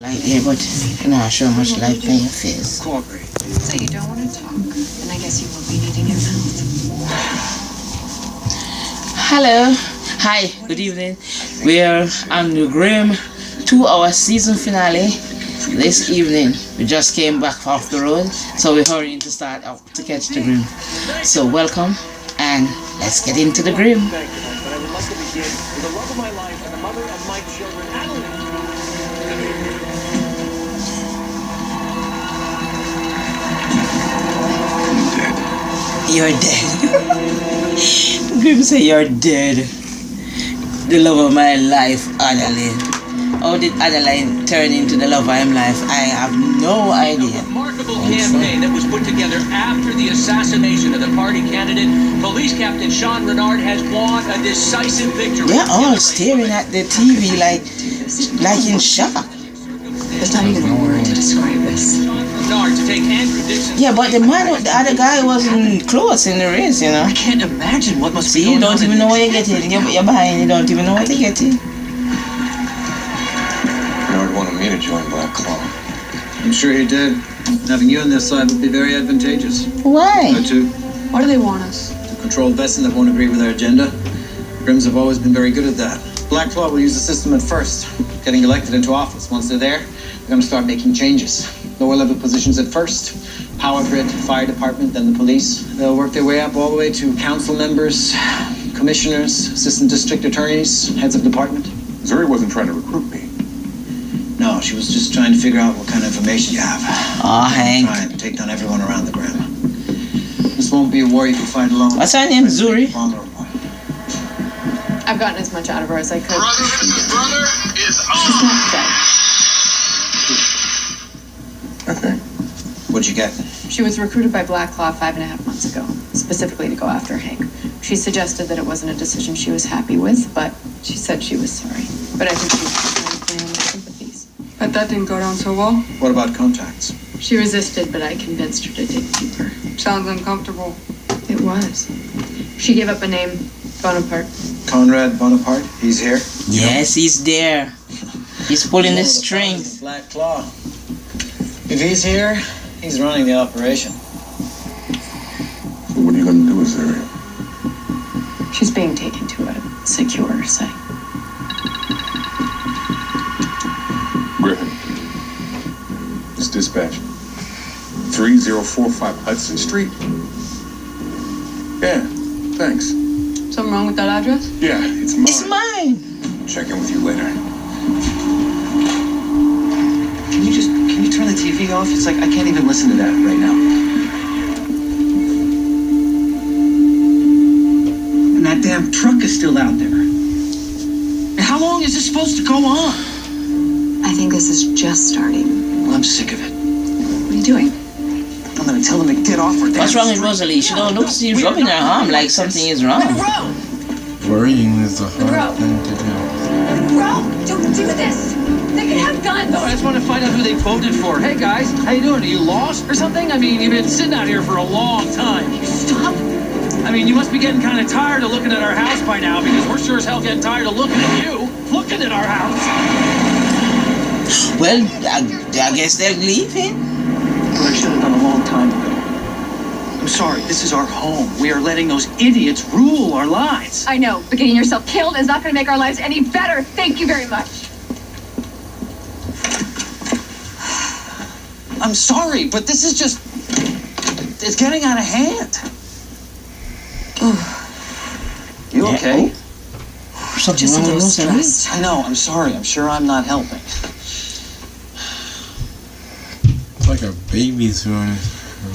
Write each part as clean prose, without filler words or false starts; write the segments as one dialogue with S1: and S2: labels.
S1: Like there, but you know, show much light on your face.
S2: Cooperate.
S3: So you don't want to talk, and I guess you won't be needing your mouth.
S1: Hello. Hi, good evening. We're on the Grimm 2-hour season finale this evening. We just came back off the road, so we're hurrying to start out to catch the Grimm. So welcome, and let's get into the Grimm.
S2: Thank you, but I would like to begin with the love of my life and the mother of my children, Adeline.
S1: You're dead. Grimm say you're dead. The love of my life, Adeline. How did Adeline turn into the love of my life? I have no idea.
S4: A remarkable campaign that was put together after the assassination of the party candidate. Police Captain Sean Renard has won a decisive victory.
S1: They're all staring at the TV like in shock.
S3: There's not even a word to describe this.
S4: Renard to take Andrew Dixon.
S1: Yeah, but the other guy wasn't close in the race, you know.
S4: I can't imagine what must be
S1: See, you
S4: going on.
S1: don't even know where you're getting. You're behind, you don't even know what you're getting.
S5: Renard wanted me to join Black Claw.
S6: I'm sure he did. Having you on their side would be very advantageous.
S1: Why?
S6: Her too.
S3: Why do they want us?
S6: To control Besson that won't agree with our agenda. Grimms have always been very good at that. Black Claw will use the system at first, getting elected into office. Once they're there, they're going to start making changes. Lower level positions at first. Power grid, fire department, then the police. They'll work their way up all the way to council members, commissioners, assistant district attorneys, heads of department.
S5: Zuri wasn't trying to recruit me.
S6: No, she was just trying to figure out what kind of information you have.
S1: Aw, Hank.
S6: Try and take down everyone around the Grimm. This won't be a war you can fight alone.
S1: What's her name, Zuri?
S6: Vulnerable.
S3: I've gotten as much out of her as I could.
S7: Brother is
S3: She's
S7: on!
S3: not dead.
S6: Okay. What'd you get?
S3: She was recruited by Black Claw 5.5 months ago, specifically to go after Hank. She suggested that it wasn't a decision she was happy with, but she said she was sorry. But I think she was trying to play on my sympathies.
S8: But that didn't go down so well.
S6: What about contacts?
S3: She resisted, but I convinced her to dig deeper.
S8: Sounds uncomfortable.
S3: It was. She gave up a name, Bonaparte.
S6: Conrad Bonaparte? He's here?
S1: Yes, he's there. He's pulling the strings.
S6: Black Claw. If he's here, he's running the operation.
S5: So what are you going to do with Zuri?
S3: She's being taken to a secure site.
S5: Griffin. It's dispatch. 3045 Hudson Street. Yeah, thanks.
S8: Something wrong with that address?
S5: Yeah, it's mine.
S1: It's mine.
S5: Check in with you later.
S2: Can you turn the TV off? It's like I can't even listen to that right now. And that damn truck is still out there. And how long is this supposed to go on?
S3: I think this is just starting.
S2: Well, I'm sick of it.
S3: What are you doing?
S2: I'm gonna tell them to get off our damn
S1: What's wrong with
S2: street.
S1: Rosalie? She don't look, she's rubbing her arm like something is wrong.
S3: Monroe!
S9: Worrying is a hard thing to do.
S3: Monroe! Don't do this! They can have guns!
S4: No, I just want to find out who they voted for. Hey guys, how you doing? Are you lost or something? I mean, you've been sitting out here for a long time.
S3: Stop!
S4: I mean, you must be getting kind of tired of looking at our house by now, because we're sure as hell getting tired of looking at you, looking at our house.
S1: Well, I guess they're leaving.
S2: What I should have done a long time ago. I'm sorry, this is our home. We are letting those idiots rule our lives.
S10: I know, but getting yourself killed is not going to make our lives any better. Thank you very much.
S2: I'm sorry, but this is just... It's getting out of hand. You okay?
S1: Something
S3: Just a
S1: wrong
S3: little
S1: with Rosalie?
S3: stressed.
S2: I know, I'm sorry. I'm sure I'm not helping.
S9: It's like a baby's running.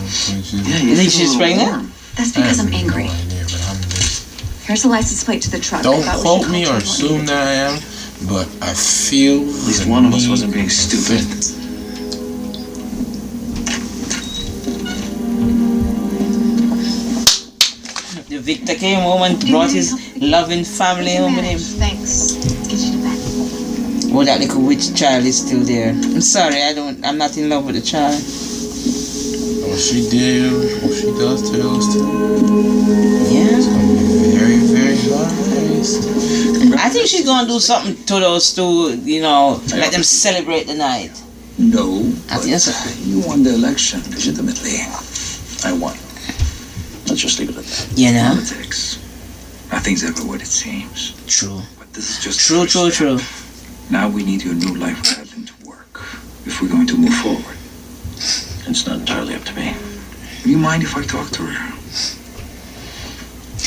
S1: You think she's pregnant?
S10: That's because I'm angry.
S9: No idea, but I'm just...
S10: Here's the license plate to the truck.
S9: Don't
S10: I thought we
S9: quote
S10: should
S9: me
S10: call
S9: or
S10: 911.
S9: assume that I am, but I feel.
S2: At least one of us wasn't being stupid.
S1: The Victor came home and brought his loving family home with him.
S10: Thanks. Let's get you to bed.
S1: Oh, that little witch child is still there. I'm sorry, I'm not in love with the child.
S9: What she did, what she does to those two.
S1: Yeah.
S9: It's gonna be very, very hard. least.
S1: I think she's gonna do something to those two, you know, let them celebrate the night.
S5: No,
S1: I
S5: but
S1: think that's
S5: you won the election legitimately. I won. Let's just leave it at that.
S1: You know?
S2: Politics. Nothing's ever what it seems.
S1: True.
S2: But this is just
S1: True, true, true.
S2: Now we need your new life pattern to work if we're going to move forward.
S5: It's not entirely up to me.
S2: Do you mind if I talk to her?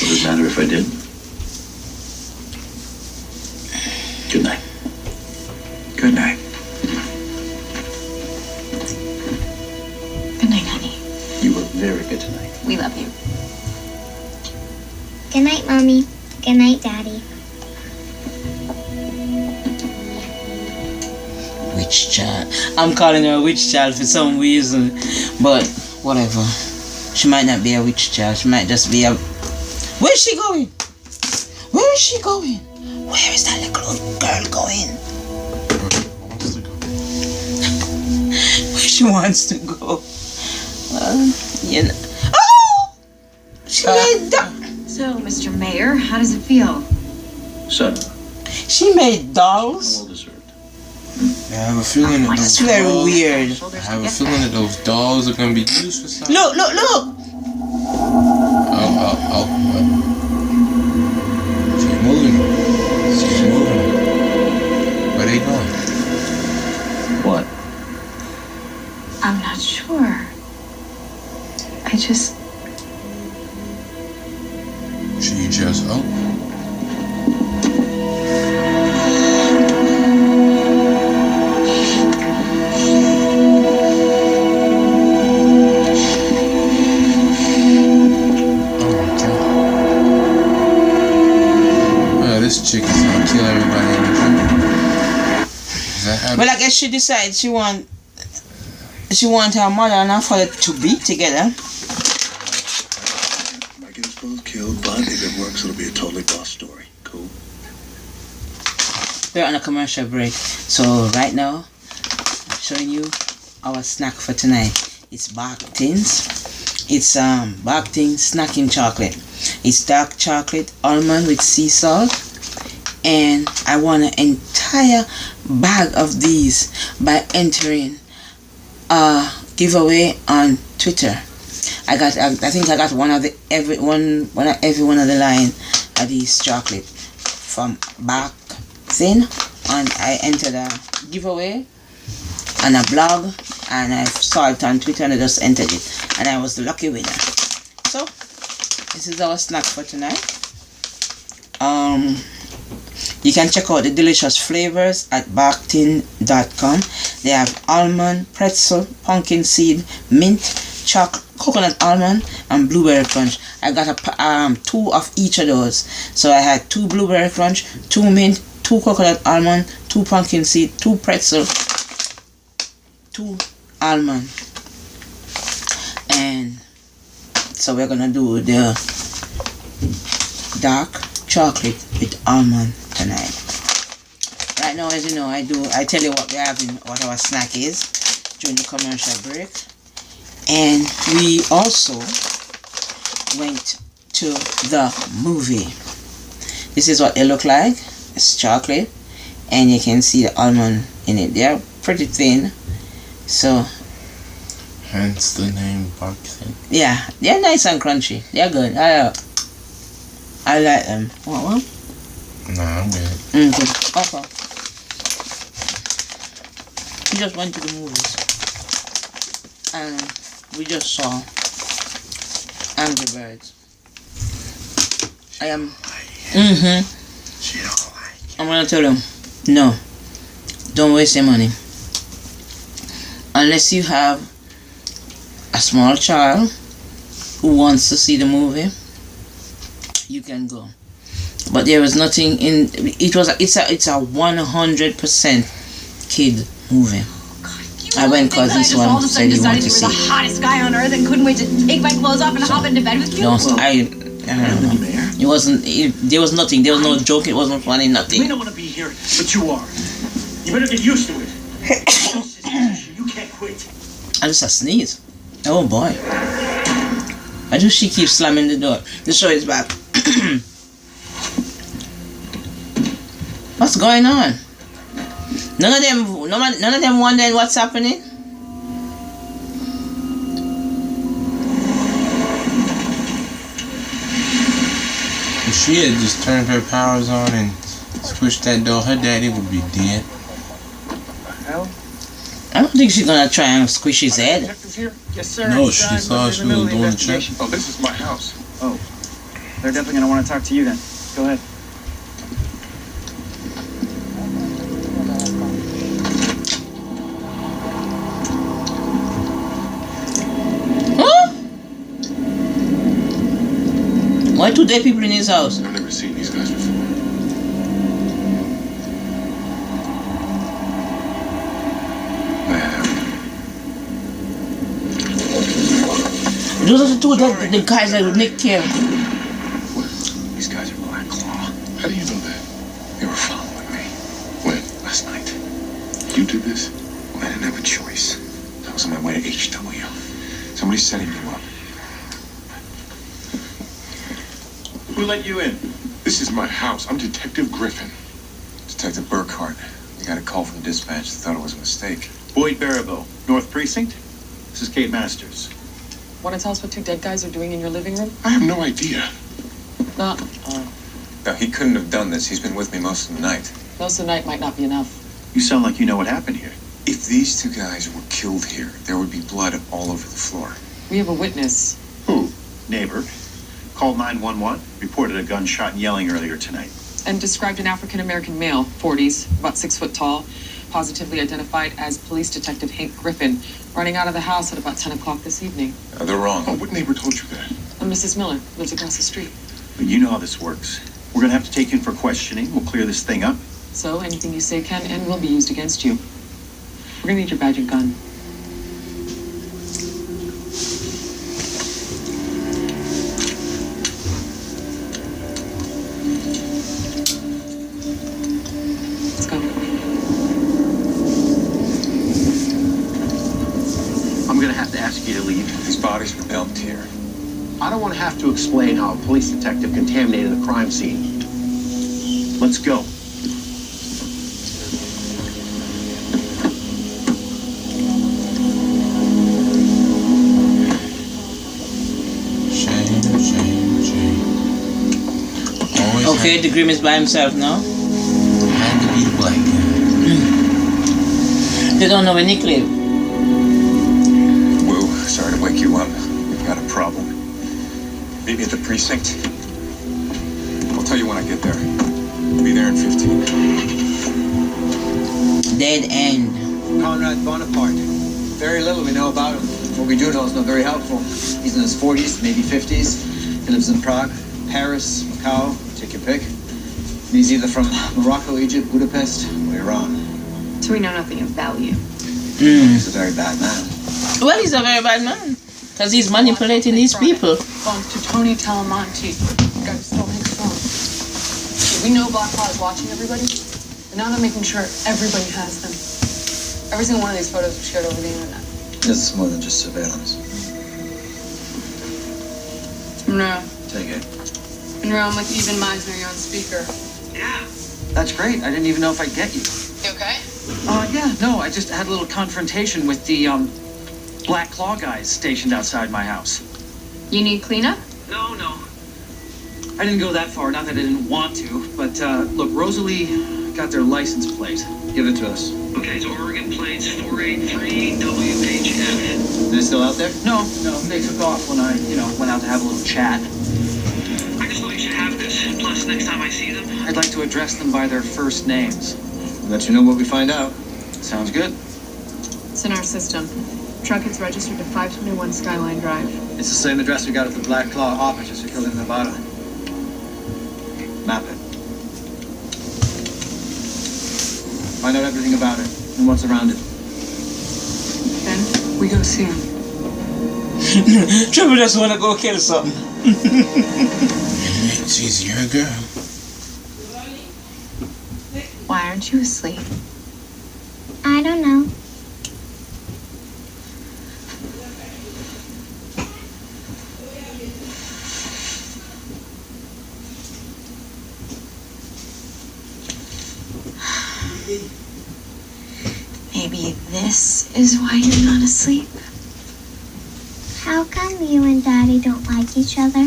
S5: Would it matter if I did? Good night.
S2: Good night.
S10: Good night, honey.
S5: You were very good tonight.
S10: We love you.
S11: Good night, Mommy. Good night, Daddy.
S1: Witch child. I'm calling her a witch child for some reason, but whatever. She might not be a witch child. She might just be a. Where's she going? Where is she going? Where is that little girl going? Where she wants to go? You know. Oh! She made
S3: So, Mr. Mayor, how does it feel?
S5: Son,
S1: She made dolls.
S5: well deserved.
S9: I have a feeling that
S1: That's
S9: those
S1: very
S9: dolls,
S1: weird.
S9: I have a feeling that those dolls are gonna be used for something.
S1: Look, look, look!
S9: Oh. She's moving. She's moving. Where they going?
S5: What?
S3: I'm not sure. I just...
S9: She just this chick is gonna kill everybody in the jungle. Is that how
S1: Well, I guess she decides she want her mother and her father to be together.
S5: Might get us both killed, but if it works, it'll be a totally boss story. Cool.
S1: We're on a commercial break, so right now I'm showing you our snack for tonight. It's Bark-Tins. It's Bark-Tins snacking chocolate. It's dark chocolate almond with sea salt, and I won an entire bag of these by entering a giveaway on Twitter. I think I got one of every one of the line of these chocolate from Bark-Thin, and I entered a giveaway on a blog, and I saw it on Twitter and I just entered it, and I was the lucky winner. So this is our snack for tonight. You can check out the delicious flavors at barktin.com. They have almond, pretzel, pumpkin seed, mint, coconut almond, and blueberry crunch. I got 2 of each of those. So I had 2 blueberry crunch, 2 mint, 2 coconut almond, 2 pumpkin seed, 2 pretzel, 2 almond. And so we're gonna do the dark chocolate with almond tonight. Right now, as you know, I tell you what we're having, what our snack is during the commercial break. And we also went to the movie. This is what they look like. It's chocolate, and you can see the almond in it. They're pretty thin, so
S9: hence the name Bark-Thin.
S1: yeah, they're nice and crunchy. They're good. I like them. What?
S9: Nah, I'm good.
S1: Okay. We just went to the movies, and we just saw Angry Birds. I am.
S5: She don't like it.
S1: I'm gonna tell them, no, don't waste your money. Unless you have a small child who wants to see the movie, you can go. But there was nothing in it. It's a 100% kid movie. I went because this one said he wanted to see.
S10: You were the hottest guy on earth and couldn't wait to take my clothes off and hop into bed with you.
S1: No, I don't know. It wasn't. There was nothing. There was no joke. It wasn't funny.
S2: We
S1: Nothing.
S2: don't want to be here, but you are. You better get used to it. You can't quit.
S1: I just a sneeze. Oh boy. I just she keeps slamming the door. The show is back. What's going on? None of them wondering what's happening.
S9: If she had just turned her powers on and switched that door, her daddy would be dead.
S2: Hell?
S1: I don't think she's gonna try and squish his head.
S2: Yes, sir.
S9: No, she saw she was doing the check.
S7: Oh, this is my house.
S2: Oh, they're definitely gonna want to talk to you then. Go ahead.
S1: Huh? Why two dead people in his house?
S7: I've never seen these guys before.
S1: Those are the two the guys that nicked him.
S7: These guys are Black Claw. How do you know that? They were following me. When? Last night. You did this? Well, I didn't have a choice. I was on my way to HW. Somebody's setting you up.
S2: Who let you in?
S7: This is my house. I'm Detective Griffin.
S5: Detective Burkhart. We got a call from dispatch. They thought it was a mistake.
S2: Boyd Barabo, North Precinct. This is Kate Masters.
S8: Want to tell us what two dead guys are doing in your living room?
S7: I have no idea.
S8: No,
S5: No, he couldn't have done this. He's been with me most of the night.
S8: most of the night might not be enough.
S2: You sound like you know what happened here.
S5: If these two guys were killed here, there would be blood all over the floor.
S8: We have a witness.
S2: Who? Neighbor. Called 911. Reported a gunshot and yelling earlier tonight.
S8: And described an African-American male, 40s, about 6 foot tall, positively identified as Police Detective Hank Griffin, running out of the house at about 10 o'clock this evening.
S5: They're wrong.
S7: Oh, what neighbor told you that?
S8: And Mrs. Miller lives across the street.
S2: But you know how this works. We're gonna have to take you in for questioning. We'll clear this thing up.
S8: So anything you say can and will be used against you. We're gonna need your badge and gun. Let's go.
S2: I'm gonna have to ask you to leave.
S5: These bodies were dumped here.
S2: I don't want to have to explain how a police detective contaminated a crime scene. Let's go.
S9: Shame. Always
S1: Okay, the Grimm is by himself now.
S9: had to be the black guy.
S1: They don't know where Nick lives.
S5: Woo, sorry to wake you up. We've got a problem. Meet me at the precinct. I'll tell you when I get there. Be there in 15.
S1: Dead end.
S6: Conrad Bonaparte. Very little we know about him. What we do know is not very helpful. He's in his 40s, maybe 50s. He lives in Prague, Paris, Macau, take your pick. And he's either from Morocco, Egypt, Budapest, or Iran.
S3: So we know nothing of value.
S6: He's a very bad man.
S1: Well, he's a very bad man. Because he's manipulating these people.
S8: Phone to Tony Talamonte, the guy who stole Hank's phone. We know Black Claw is watching everybody, and now they're making sure everybody has them. Every single one of these photos was shared over the internet.
S6: This is more than just surveillance.
S8: No.
S6: Take it.
S8: In room with Even Meisner, you're on speaker.
S2: Yeah. That's great. I didn't even know if I'd get you.
S8: You okay?
S2: Yeah, no, I just had a little confrontation with the, Black Claw guys stationed outside my house.
S3: You need cleanup?
S2: No. I didn't go that far, not that I didn't want to, but, look, Rosalie got their license plate.
S6: Give it to us.
S2: Okay, it's Oregon plates 483WHF.
S6: They're still out there?
S2: No, they took off when I, went out to have a little chat.
S12: I just thought you should have this. Plus, next time I see them,
S2: I'd like to address them by their first names.
S6: Let you know what we find out.
S2: Sounds good.
S3: It's in our system. Truck is registered to 521 Skyline Drive.
S6: It's the same address we got at the Black Claw operatives who killed in Nevada. Map it. Find out everything about it and what's around it.
S8: Then we go see him.
S1: Trevor just want to go kill something.
S9: She's your girl.
S3: Why aren't you asleep?
S11: I don't know.
S3: This is why you're not asleep.
S11: How come you and Daddy don't like each other?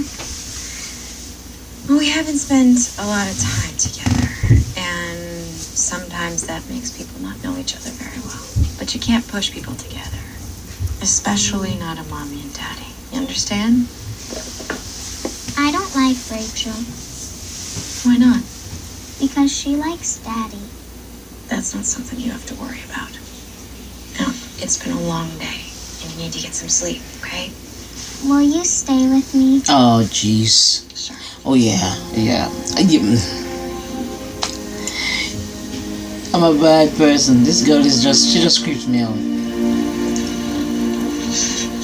S3: Well, we haven't spent a lot of time together, and sometimes that makes people not know each other very well. But you can't push people together, especially not a mommy and daddy. You understand?
S11: I don't like Rachel
S3: Why not?
S11: because she likes Daddy.
S3: That's not something you have to worry about. Now, it's been a long day, and you need to get some sleep, okay?
S11: Will you stay with me?
S1: Oh, jeez.
S3: Sure.
S1: Oh, yeah. Yeah. I'm a bad person. This girl she just creeps me out.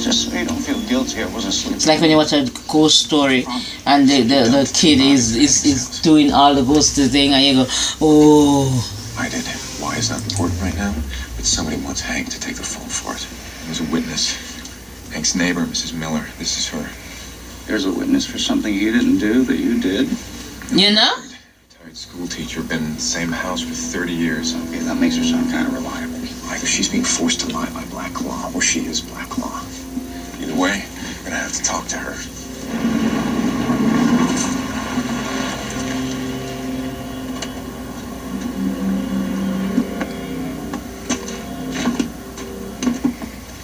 S2: Just so you don't feel guilty, I wasn't sleeping.
S1: It's like when you watch a ghost story and the kid is doing all the ghosty thing and you go, oh.
S5: I did. Why is not important right now? But somebody wants Hank to take the fall for it. There's a witness. Hank's neighbor, Mrs. Miller. This is her.
S2: There's a witness for something you didn't do that you did.
S1: You know?
S5: Retired school teacher, been in the same house for 30 years.
S2: Okay, that makes her sound kind of reliable.
S5: Either she's being forced to lie by Black Law, or she is Black Law. Either way, we're gonna have to talk to her.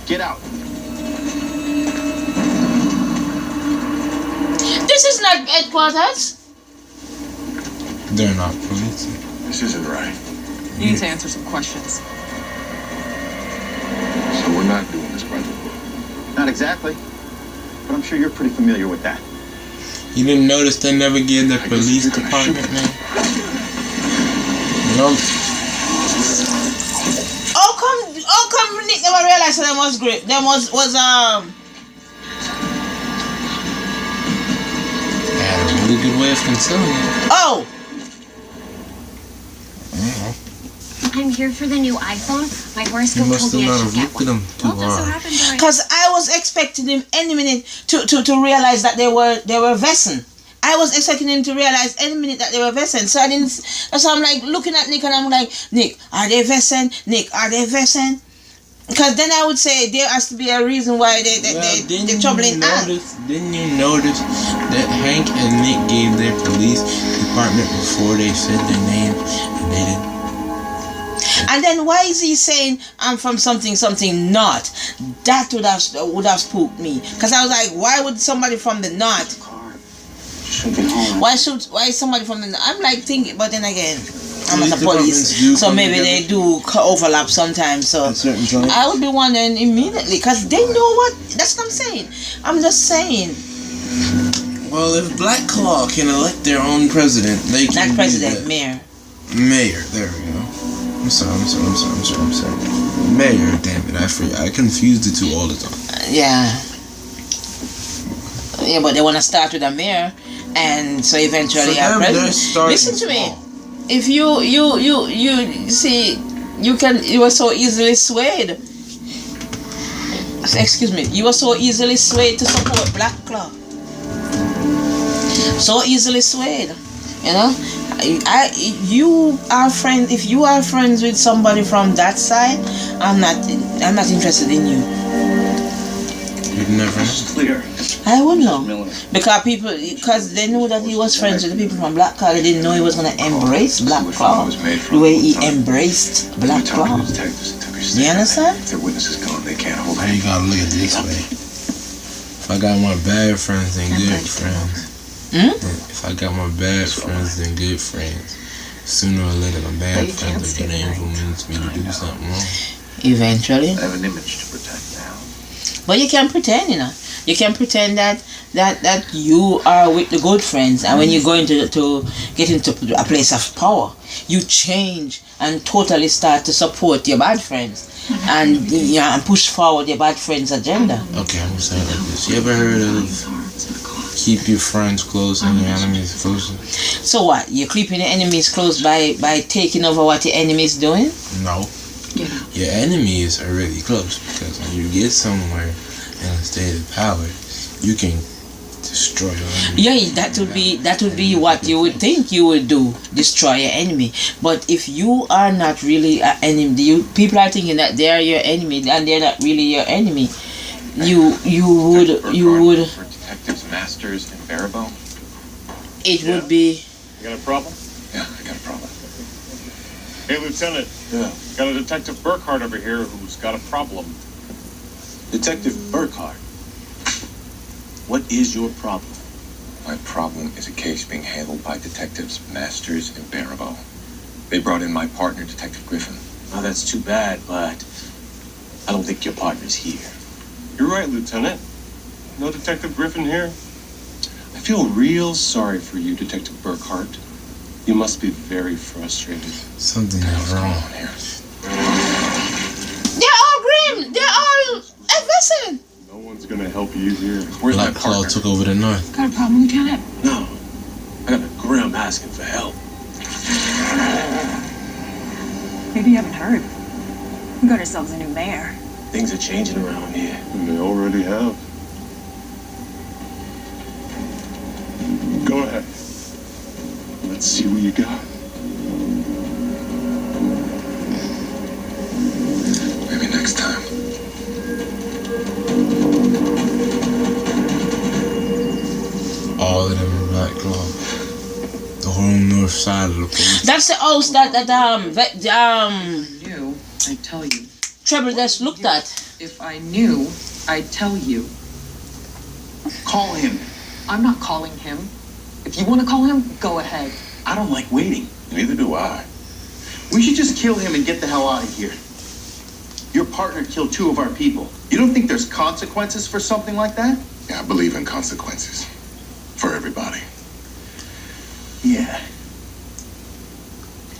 S2: Get out.
S1: This is not headquarters.
S9: They're not police.
S5: This isn't right.
S8: You need to answer some questions.
S5: So we're not doing this by the book.
S2: Not exactly. But I'm sure you're pretty familiar with that.
S9: You didn't notice they never give the police department name? Nope.
S1: How come Nick never realized that there was great? There was
S9: They had a really good way of concealing it.
S1: oh.
S11: I'm here for the new iPhone. My
S9: You
S11: horoscope
S9: must
S11: told
S9: have
S11: me I
S9: not
S11: should
S9: have
S11: get
S9: looked at
S11: one.
S9: them too hard.
S1: Because I was expecting him any minute to realize that they were vessing. I was expecting him to realize any minute that they were vessing. So I didn't. So I'm like looking at Nick and I'm like, Nick, are they vessing? Nick, are they vessing? Because then I would say there has to be a reason why they're troubling us.
S9: Didn't you notice that Hank and Nick gave their police department before they said their name and they didn't?
S1: And then why is he saying I'm from something not? That would have spooked me. Because I was like, why would somebody from the north? Why somebody from the north? I'm like thinking, but then again, I'm not the police, so maybe they do overlap sometimes. So I would be wondering immediately because they know what. That's what I'm saying. I'm just saying.
S9: Well, if Black Claw can elect their own president, they can.
S1: Not president, mayor.
S9: Mayor, there we go. I'm sorry. Mayor, damn it, I confuse the two all the time.
S1: Yeah, but they want to start with a mayor, and so eventually
S9: For
S1: a
S9: them,
S1: president.
S9: they're starting
S1: Listen to me.
S9: small.
S1: If you see, you were so easily swayed. Excuse me, you were so easily swayed to support Black Claw. So easily swayed, you know. You are friends. If you are friends with somebody from that side, I'm not interested in you.
S9: You'd never know.
S2: Clear.
S1: I would know because they knew that he was friends with the people from Black Claw. They didn't know he was gonna embrace Black Claw the way he embraced Black Claw. You understand?
S5: If their witness is gone, they can't hold
S9: Now you gotta look at it this way. If I got more bad friends than good friends. If I got more bad friends than good friends, sooner or later my bad friends are gonna influence me to do something wrong.
S1: Eventually.
S2: I have an image to protect now.
S1: But you can pretend, you know. You can pretend that you are with the good friends, and when you go into get into a place of power, you change and totally start to support your bad friends, and and push forward your bad friends' agenda.
S9: Okay, I'm gonna say it like this. You ever heard of keep your friends close and your enemies closer?
S1: So what? You're keeping your enemies close by taking over what your enemy is doing?
S9: No. Your enemies are really close because when you get somewhere in a state of power, you can Destroy your enemy.
S1: Yeah, that would be what you would think you would do, destroy your enemy. But if you are not really an enemy, people are thinking that they are your enemy, and they're not really your enemy. You would
S5: For detectives Masters and Barabo?
S1: it would be.
S7: You got a problem?
S5: Yeah, I got a problem.
S7: Hey, Lieutenant.
S5: Yeah.
S7: Got a Detective Burkhardt over here who's got a problem.
S5: Detective Burkhardt. What is your problem? My problem is a case being handled by detectives Masters and Barabo. They brought in my partner, Detective Griffin.
S2: Oh, that's too bad, but I don't think your partner's here.
S7: You're right, Lieutenant. No Detective Griffin here?
S2: I feel real sorry for you, Detective Burkhardt. You must be very frustrated.
S9: Something is wrong
S5: here.
S1: They're all Grimm. They're all Everson.
S7: No one's gonna help you here.
S5: Where's
S9: Black
S5: my
S9: Claw
S5: partner?
S9: took over the north.
S8: Got a problem, Lieutenant?
S2: No, I got a Grimm asking for help.
S10: Maybe you haven't heard. We got ourselves a new mayor.
S2: Things are changing around here.
S7: And they already have. Go ahead. Let's see what you got.
S5: Maybe next time.
S9: All of them in Black Claw. The whole north side of the police.
S1: That's the house that
S8: Knew, I'd tell you.
S1: Treble just looked at.
S8: If I knew, I'd tell you.
S2: Call him.
S8: I'm not calling him. If you want to call him, go ahead.
S2: I don't like waiting.
S5: Neither do I.
S2: We should just kill him and get the hell out of here. Your partner killed 2 of our people. You don't think there's consequences for something like that?
S5: Yeah, I believe in consequences. For everybody.
S2: Yeah.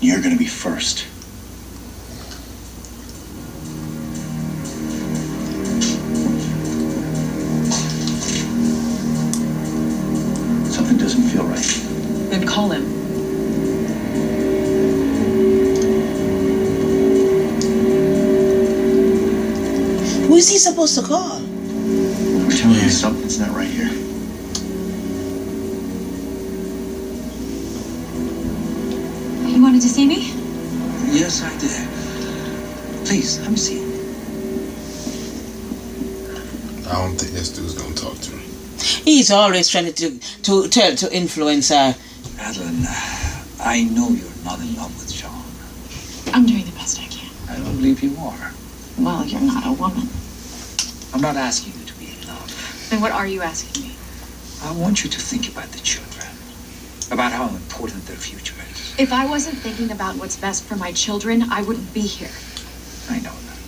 S2: You're gonna be first. Something doesn't feel right.
S8: Then call him.
S1: Who is he supposed to call?
S2: I'm telling you, something's not right here.
S3: You wanted to see me?
S2: Yes, I did. Please, let me see.
S9: I don't think this dude's gonna talk to me.
S1: He's always trying to influence her.
S2: Madeline, I know you're not in love with Sean.
S3: I'm doing the best I can.
S2: I don't believe you are.
S3: Well, you're not a woman.
S2: I'm not asking you to be in love.
S3: Then what are you asking me?
S2: I want you to think about the children, about how important their future is.
S3: If I wasn't thinking about what's best for my children, I wouldn't be here.
S2: I know that.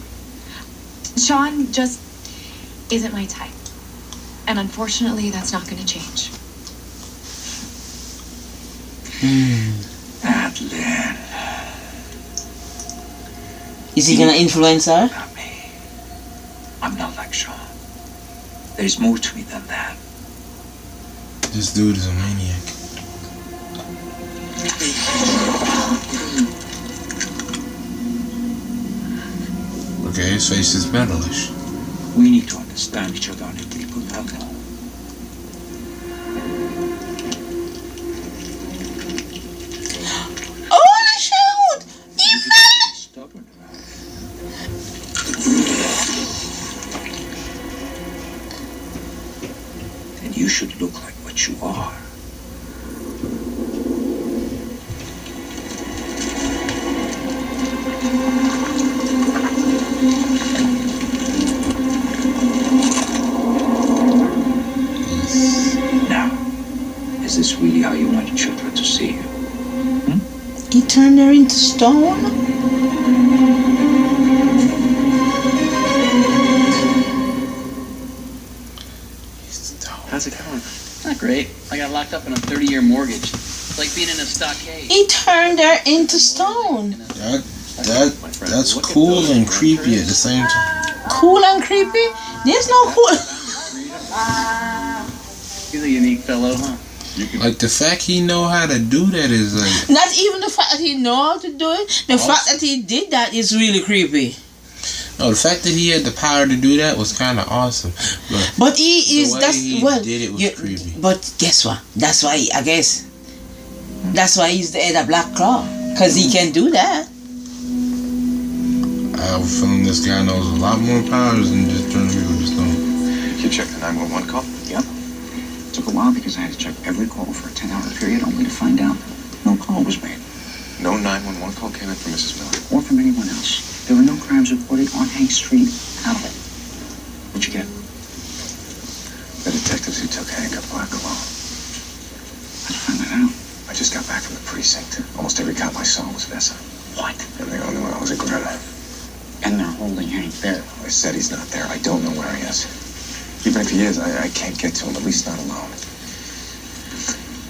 S3: Sean just isn't my type. And unfortunately, that's not going to change.
S2: Madeline.
S1: Is he gonna influence her?
S2: Not me. I'm not like Sean. There's more to me than that.
S9: This dude is a maniac. Okay, his face is metalish.
S2: We need to understand each other on a deeper level.
S1: Holy shoot! He fell!
S2: Stubborn about it. Then you should look like what you are. Now, is this really how you want your children to see you?
S1: He turned her into stone?
S6: How's it going? Not great. I got locked up in a 30-year mortgage. It's like being in a stockade.
S1: He turned her into stone.
S9: That's cool and creepy at the same time.
S1: Cool and creepy? There's no cool.
S6: He's a unique fellow, huh?
S9: Like the fact he know how to do that is like.
S1: Not even the fact that he know how to do it. The fact that he did that is really creepy.
S9: No, the fact that he had the power to do that was kind of awesome.
S1: But he is,
S9: the way
S1: that's,
S9: he
S1: well,
S9: did it was creepy.
S1: But guess what? That's why, I guess, that's why he's the head of Black Claw. Because he can do that.
S9: I have a feeling this guy knows a lot more powers than just turning people to stone.
S5: You checked the 911 call?
S6: Yep. Took a while because I had to check every call for a 10-hour period only to find out no call was made.
S5: No 911 call came in from Mrs. Miller.
S6: Or from anyone else. There were no crimes reported on Hank Street at all. What'd you get?
S5: The detectives who took Hank up Black Claw.
S6: How'd you find that out?
S5: I just got back from the precinct. Almost every cop I saw was Vesa.
S6: What?
S5: And the only one I was at Grimm.
S6: And they're holding Hank there.
S5: I said he's not there. I don't know where he is. Even if he is, I can't get to him, at least not alone.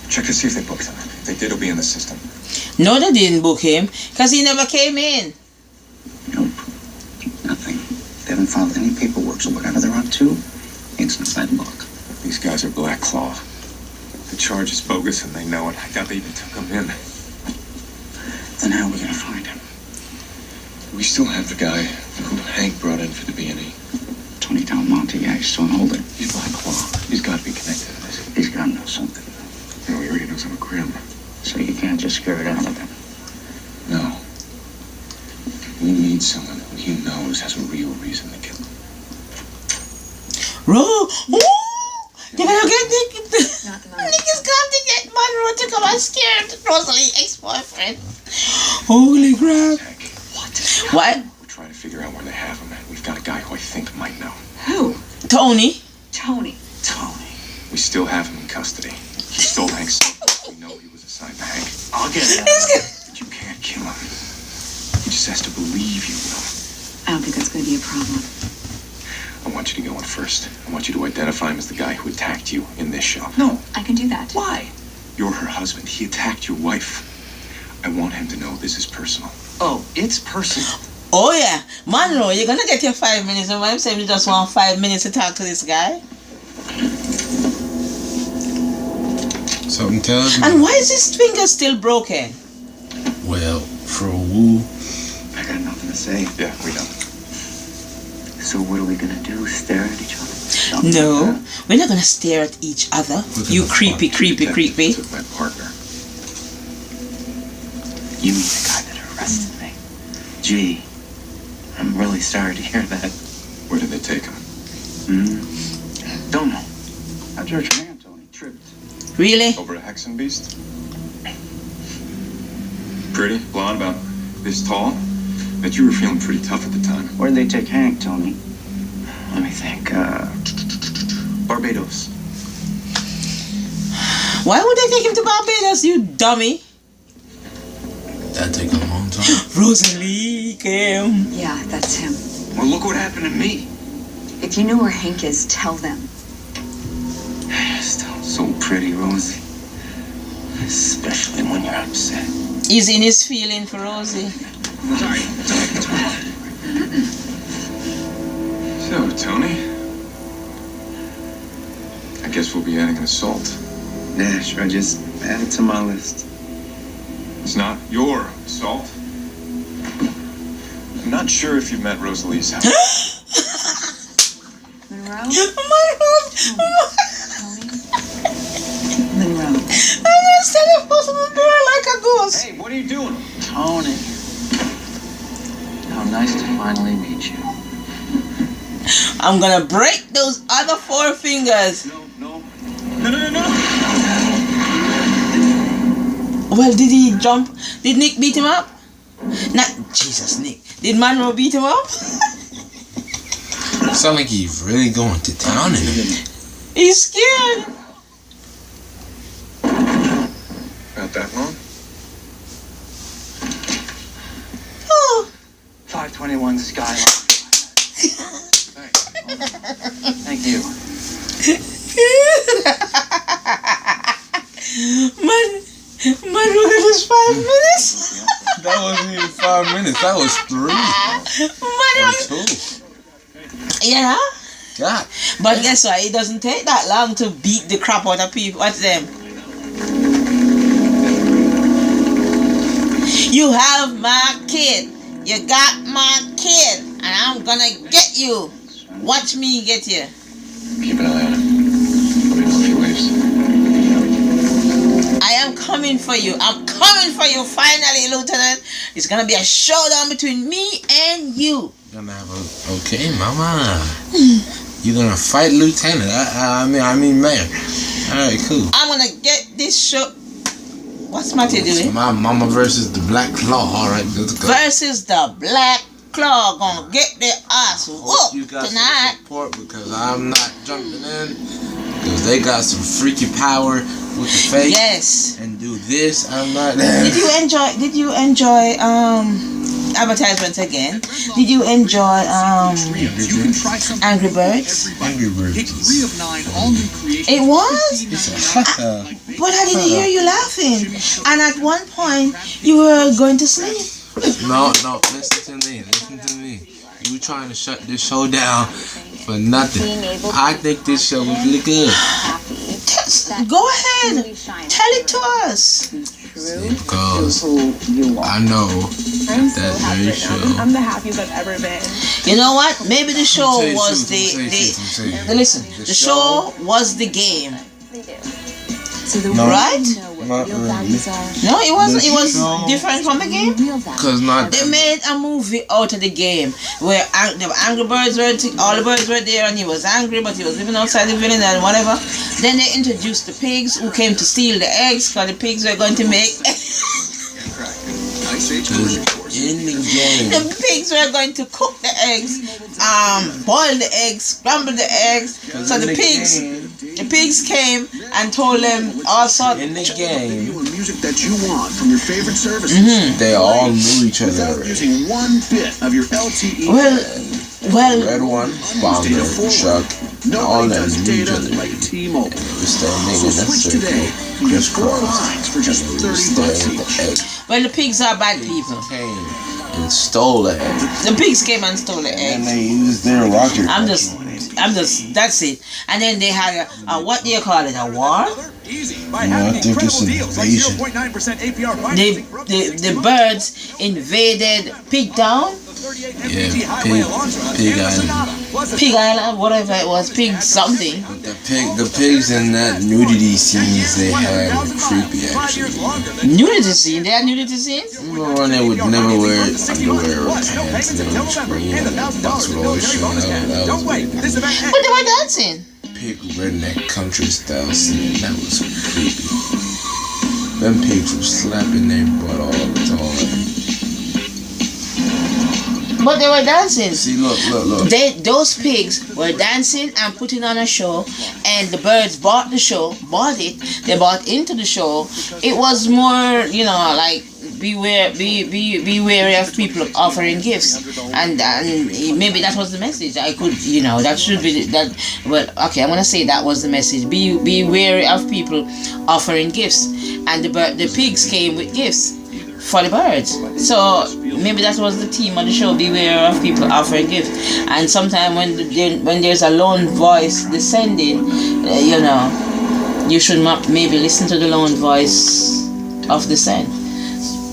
S5: Check to see if they booked him. If they did, it'll be in the system.
S1: No, they didn't book him. Because he never came in.
S6: Nope. Nothing. They haven't filed any paperwork, so whatever they're up to, it's inside the book.
S5: These guys are Black Claw. The charge is bogus and they know it. I doubt they even took him in.
S6: Then how are we gonna find him?
S5: We still have the guy who Hank brought in for the B&E.
S6: Tony Del Monte, yeah, he's still in holding.
S5: He's Black Claw. He's got to be connected to this.
S6: He's gotta know something.
S5: No, he already knows I'm a Grimm.
S6: So you can't just scare it out of him.
S5: No. We need someone who he knows has a real reason to kill him.
S1: They're gonna get Nick.
S3: Not the
S1: Nick is going to get Monroe to come and scare Rosalie's ex-boyfriend. Holy crap. What?
S5: We're trying to figure out where they have him. We've got a guy who I think might know.
S3: Who?
S1: Tony.
S3: Tony.
S5: We still have him in custody. He stole Hank's cell phone. We know he was assigned to Hank.
S6: I'll get it.
S5: But you can't kill him. He just has to believe you will.
S3: I don't think that's going to be a problem.
S5: I want you to go in first. I want you to identify him as the guy who attacked you in this shop.
S3: No, I can do that.
S5: Why? You're her husband. He attacked your wife. I want him to know this is personal.
S6: Oh, it's personal.
S1: Oh yeah. Monroe, you're gonna get your 5 minutes. And I'm saying you just want 5 minutes to talk to this guy.
S9: Something tells me.
S1: And why is his finger still broken?
S9: Well, for a woo.
S6: I got nothing to say.
S5: Yeah, we know.
S6: So what are we gonna do? Stare at each other?
S1: No, we're not gonna stare at each other. You creepy, creepy, creepy.
S5: Took my partner.
S6: You mean the guy that arrested me? Gee, I'm really sorry to hear that.
S5: Where did they take him?
S6: Don't know. I George Man, Tony, tripped.
S1: Really?
S5: Over a Hexen beast? Pretty, blonde, about this tall. Bet you were feeling pretty tough at the time.
S6: Where'd they take Hank, Tony? Let me think. Barbados.
S1: Why would they take him to Barbados, you dummy?
S9: That take a long time.
S1: Rosalie came.
S3: Yeah, that's him.
S6: Well, look what happened to me.
S3: If you know where Hank is, tell them.
S6: Still so pretty, Rosie. Especially when you're upset.
S1: He's in his feeling for Rosie.
S6: Sorry.
S5: So, Tony, I guess we'll be adding an assault.
S6: Yeah, sure. Just add it to my list.
S5: It's not your assault. I'm not sure if you've met Rosalie's house.
S3: Monroe?
S1: Monroe.
S3: Monroe.
S1: I'm gonna stand up close to the door like a ghost.
S6: Hey, what are you doing? Tony. How nice to finally meet you.
S1: I'm gonna break those other 4 fingers.
S6: No.
S1: Well, did he jump? Did Nick beat him up? Not Jesus, Nick. Did Monroe beat him up?
S9: Sound like he's really going to town in him.
S1: He's scared.
S5: About that long?
S1: Oh.
S6: 521 Skyline. Thank you.
S1: Monroe, that was 5 minutes.
S9: That wasn't even 5 minutes. That was 3 or 2.
S1: Yeah.
S9: God.
S1: But guess what? It doesn't take that long to beat the crap out of people. What's them? You have my kid. You got my kid. and I'm gonna get you. Watch me get you.
S5: Keep an eye on him. Let me know if he waves.
S1: I am coming for you. I'm coming for you finally, Lieutenant. It's gonna be a showdown between me and you.
S9: You're gonna have a okay, mama. You're gonna fight Lieutenant. I mean Mayor. Alright, cool.
S1: I'm gonna get this show. What's Matty doing?
S9: My mama versus the Black Claw. Alright, let's go.
S1: Versus the Black Claw. Gonna get their ass whooped
S9: You got
S1: tonight.
S9: some support because I'm not jumping in. Because they got some freaky power with the face.
S1: Yes.
S9: And do this. I'm not there.
S1: Did you enjoy advertisements again? Did you enjoy Angry Birds?
S9: Angry Birds.
S1: It was? But I didn't hear you laughing. And at one point you were going to sleep.
S9: No, listen to me. You trying to shut this show down for nothing. I think this show was really good.
S1: Go ahead. Tell it to us.
S9: Because I know that very show.
S10: I'm the happiest I've ever been.
S1: You know what? Maybe the show was the show was the game. Right?
S9: Not really.
S1: No, it wasn't. It was different from the game.
S9: Cause not
S1: They made a movie out of the game where the Angry Birds were all the birds were there and he was angry, but he was living outside the village and whatever. Then they introduced the pigs who came to steal the eggs because the pigs were going to make.
S9: in the game.
S1: The pigs were going to cook the eggs, boil the eggs, scramble the eggs. So the pigs came and told them all sorts.
S9: In the game,
S2: music that you want from your favorite services.
S9: They all knew each other already.
S2: Using one bit of your LTE.
S1: Well,
S9: Red One, Bomber, Chuck, all them knew each other.
S2: Like T-Mobile.
S9: It's that nigga that's so cool.
S2: lines for just $30 each.
S1: Well, the pigs are bad people.
S9: Came and stole the egg.
S1: The pigs came and stole the eggs.
S9: And they used their rocket.
S1: I'm just, that's it. And then they had a what do you call it, a war?
S9: I think it's an invasion.
S1: The birds invaded Pigtown?
S9: Yeah, Pig Island.
S1: Pig Island, whatever it was, Pig something.
S9: The pigs in that nudity scenes they had were creepy actually.
S1: Nudity scene? They had nudity scenes?
S9: Remember when they would never wear underwear or pants and they would scream and the butts would always show up? That was weird.
S1: But they were dancing.
S9: Pig redneck country style scene, that was creepy. Them pigs were slapping their butt all the time.
S1: But they were dancing.
S9: See, look.
S1: Those pigs were dancing and putting on a show, and the birds bought the show, they bought into the show. It was more, like be wary of people offering gifts, and maybe that was the message. I could, that should be that. Well, okay, I'm gonna say that was the message. Be wary of people offering gifts, and the pigs came with gifts for the birds. So maybe that was the theme of the show. Beware of people offering gifts. And sometimes when there's a lone voice descending, you should maybe listen to the lone voice of descent.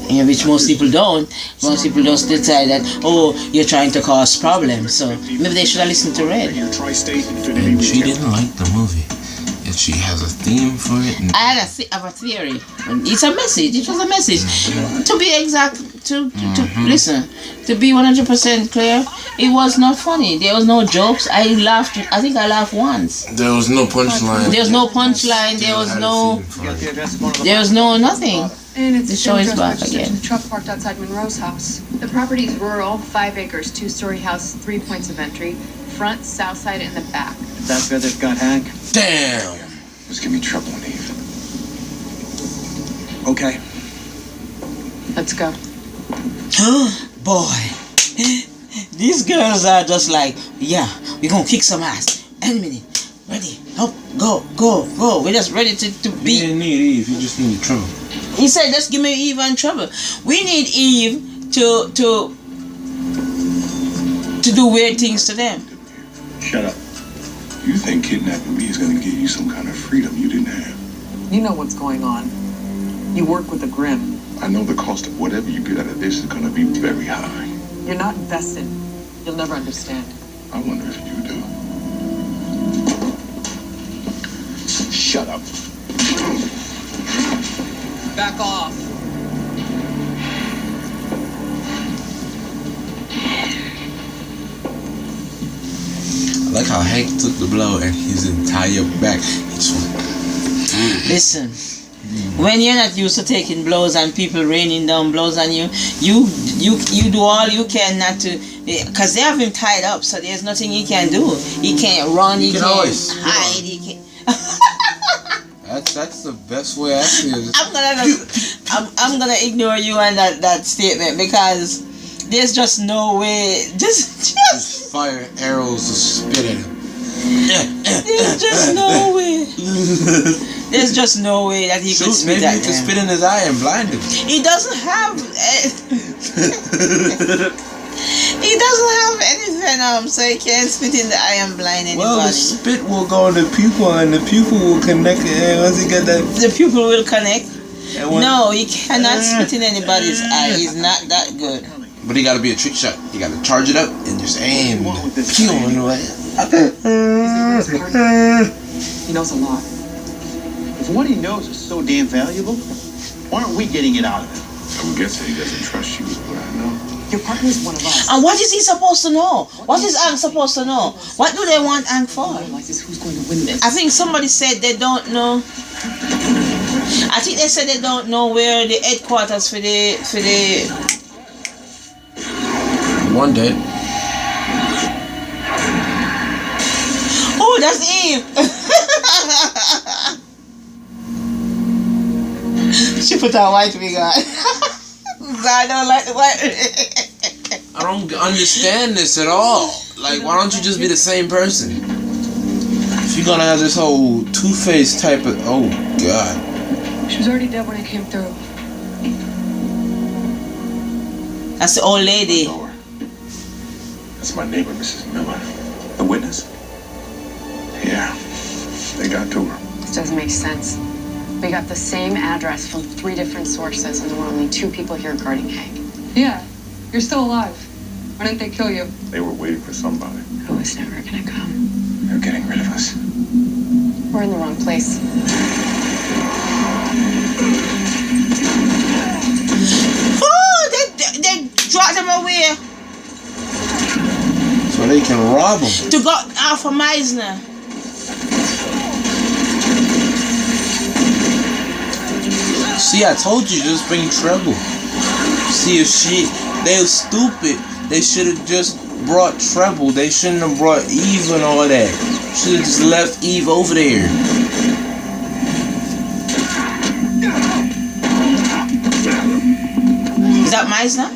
S1: Which most people don't. Most people just decide that, you're trying to cause problems. So maybe they should have listened to Red.
S9: And she didn't like the movie. And she has a theme for it.
S1: I have a theory. It's a message. It was a message. To be exact, to listen, to be 100% clear, it was not funny. There was no jokes. I think I laughed once.
S9: There was no punchline.
S1: There was no punchline. There was no nothing.
S8: And it's
S1: the show is back again.
S8: The truck parked outside Monroe's house. The property is rural, 5 acres, 2-story house, 3 points of entry, front, south side, and the back.
S6: That's where they've got Hank.
S9: Damn.
S5: Just give me trouble, Eve.
S6: Okay.
S8: Let's go.
S1: Boy, these girls are just like, yeah, we're gonna kick some ass. Any minute. Ready, up, go. We're just ready to be.
S9: You didn't need Eve, you just needed trouble.
S1: He said, just give me Eve and trouble. We need Eve to do weird things to them.
S7: Shut up. You think kidnapping me is going to give you some kind of freedom you didn't have?
S13: You know what's going on. You work with the Grimm.
S7: I know the cost of whatever you get out of this is going to be very high.
S13: You're not invested. You'll never understand.
S7: I wonder if you do.
S2: Shut up.
S13: Back off.
S9: I like how Hank took the blow and his entire back. It's
S1: Listen, when you're not used to taking blows and people raining down blows on you, you do all you can not to, because they have him tied up, so there's nothing he can do. He can't run, he can't hide, he can't.
S9: That's the best way I feel.
S1: I'm gonna ignore you on that statement, because there's just no way. Just
S9: fire arrows to spit at him.
S1: There's just no way. There's just no way that he could spit at him.
S9: Maybe he could spit in his eye and blind him.
S1: He doesn't have. He doesn't have any venom, so he can't spit in the eye and blind anybody.
S9: Well, the spit will go in the pupil, and the pupil will connect. And once he get that,
S1: the pupil will connect. No, he cannot spit in anybody's eye. He's not that good.
S9: But he gotta be a trick shot. You gotta charge it up and just aim. Pew in the way.
S13: He knows a lot.
S2: If what he knows is so damn valuable, why aren't we getting it out of him?
S7: I'm guessing he doesn't trust you with what I know.
S13: Your partner's one of us.
S1: And what is he supposed to know? What is Ang supposed to know? What do they want Ang for?
S13: Who's going to win this?
S1: I think somebody said they don't know. I think they said they don't know where the headquarters for the
S9: one dead.
S1: Oh, that's Eve. She put her white wig on. I don't like the white.
S9: I don't understand this at all. Like, why don't you just be the same person? If you're gonna have this whole two-faced type of, oh god.
S8: She was already dead when I came through.
S1: That's the old lady.
S7: That's my neighbor, Mrs. Miller. The witness? Yeah, they got to her.
S3: This doesn't make sense. We got the same address from 3 different sources, and there were only 2 people here guarding Hank.
S8: Yeah, you're still alive. Why didn't they kill you?
S7: They were waiting for somebody.
S3: Who was never gonna come.
S7: They're getting rid of us.
S3: We're in the wrong place.
S1: Oh, they dropped them away.
S9: So they can rob him.
S1: To go Alpha Meisner.
S9: See, I told you, just bring Treble. See, if they were stupid, they should have just brought Treble. They shouldn't have brought Eve and all that. Should have just left Eve over there.
S1: Is that Meisner?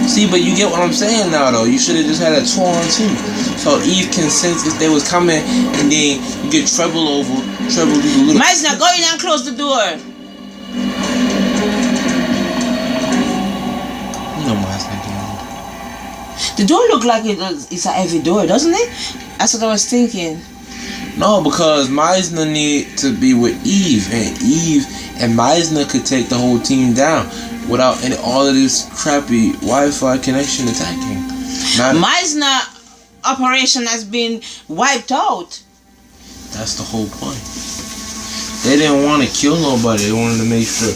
S9: See, but you get what I'm saying now, though. You should have just had a 2-on-2. So Eve can sense if they was coming, and then you get Treble over. Treble do the little...
S1: Meisner, go in and close the door.
S9: No, Meisner can't.
S1: The door look like it's a heavy door, doesn't it? That's what I was thinking.
S9: No, because Meisner need to be with Eve, and Eve and Meisner could take the whole team down without all of this crappy Wi-Fi connection attacking.
S1: Meisner operation has been wiped out.
S9: That's the whole point. They didn't want to kill nobody. They wanted to make sure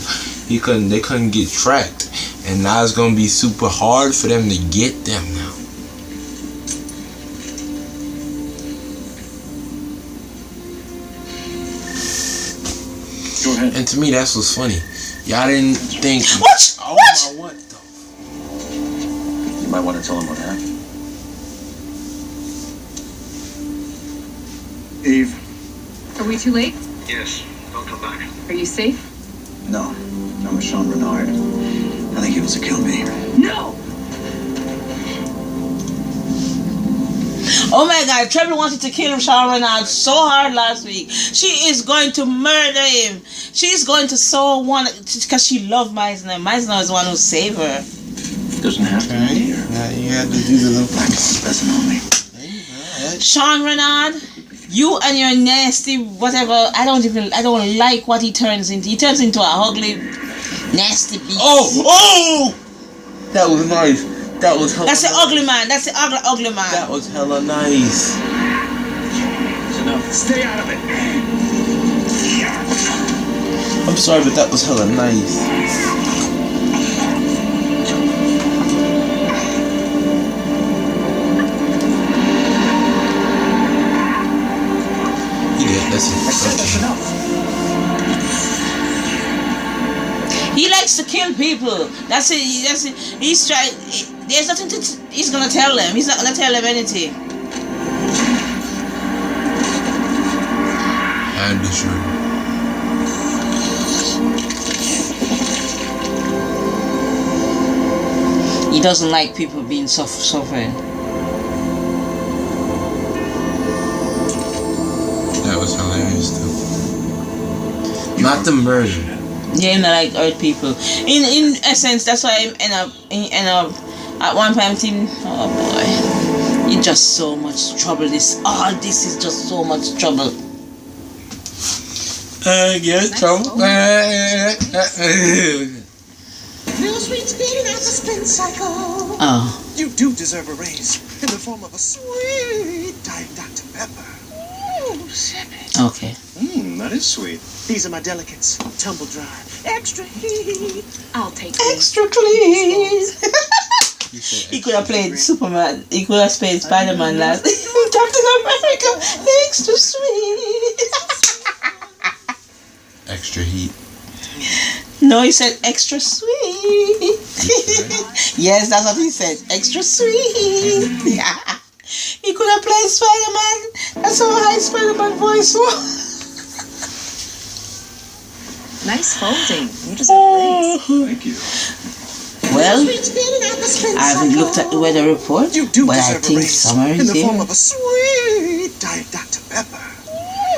S9: they couldn't get tracked. And now it's gonna be super hard for them to get them now.
S2: Go ahead.
S9: And to me, that's what's funny. Y'all didn't think.
S1: What?
S9: Oh
S1: What?
S9: my, what the?
S6: You might want to tell him what happened.
S2: Eve.
S3: Are we too late?
S12: Yes, don't come back.
S3: Are you safe?
S6: No, I'm with Sean Renard. I think he wants to kill me.
S3: No!
S1: Oh my God, Trevor wanted to kill Sean Renard so hard last week. She is going to murder him. She's going to so want because she loved Meisner. Meisner is the one who saved her.
S6: Doesn't have to be here.
S9: Now you had to do the little.
S6: Doesn't know me.
S1: Sean Renard, you and your nasty whatever. I don't like what he turns into. He turns into a ugly, nasty beast.
S9: Oh! That was nice. that was hella
S1: That's the
S9: nice.
S1: ugly man. That's the ugly man.
S9: That was hella nice.
S2: Stay out of it.
S9: I'm sorry, but that was hella nice. Yeah, that's enough.
S1: He likes to kill people. That's it. That's it. He's trying. There's nothing he's gonna tell them. He's not gonna tell them anything.
S9: I'd be sure.
S1: He doesn't like people being suffering.
S9: That was hilarious too. Not the murder.
S1: Yeah, not like hurt people. In essence, that's why I end up at one time thinking, oh boy, it's just so much trouble. This is just so much trouble.
S9: Get trouble.
S1: Oh.
S14: You do deserve a raise in the form of a sweet Diet Dr. Pepper. Ooh, sip it.
S1: Okay.
S2: That is sweet.
S14: These are my delicates. Tumble dry. Extra heat.
S3: I'll take
S1: extra clean. He could have played Superman. He could have played Spider-Man last. Captain America. Extra sweet.
S9: Extra heat.
S1: No, he said extra sweet. Yes, that's what he said. Extra sweet. Yeah. He could have played Spider-Man. That's how high Spider-Man voice was.
S3: Nice folding. You deserve a raise.
S2: Thank you.
S1: Well, I haven't looked at the weather report, but I think summer is
S14: in the
S1: here.
S14: form of a sweet Diet Dr. Pepper.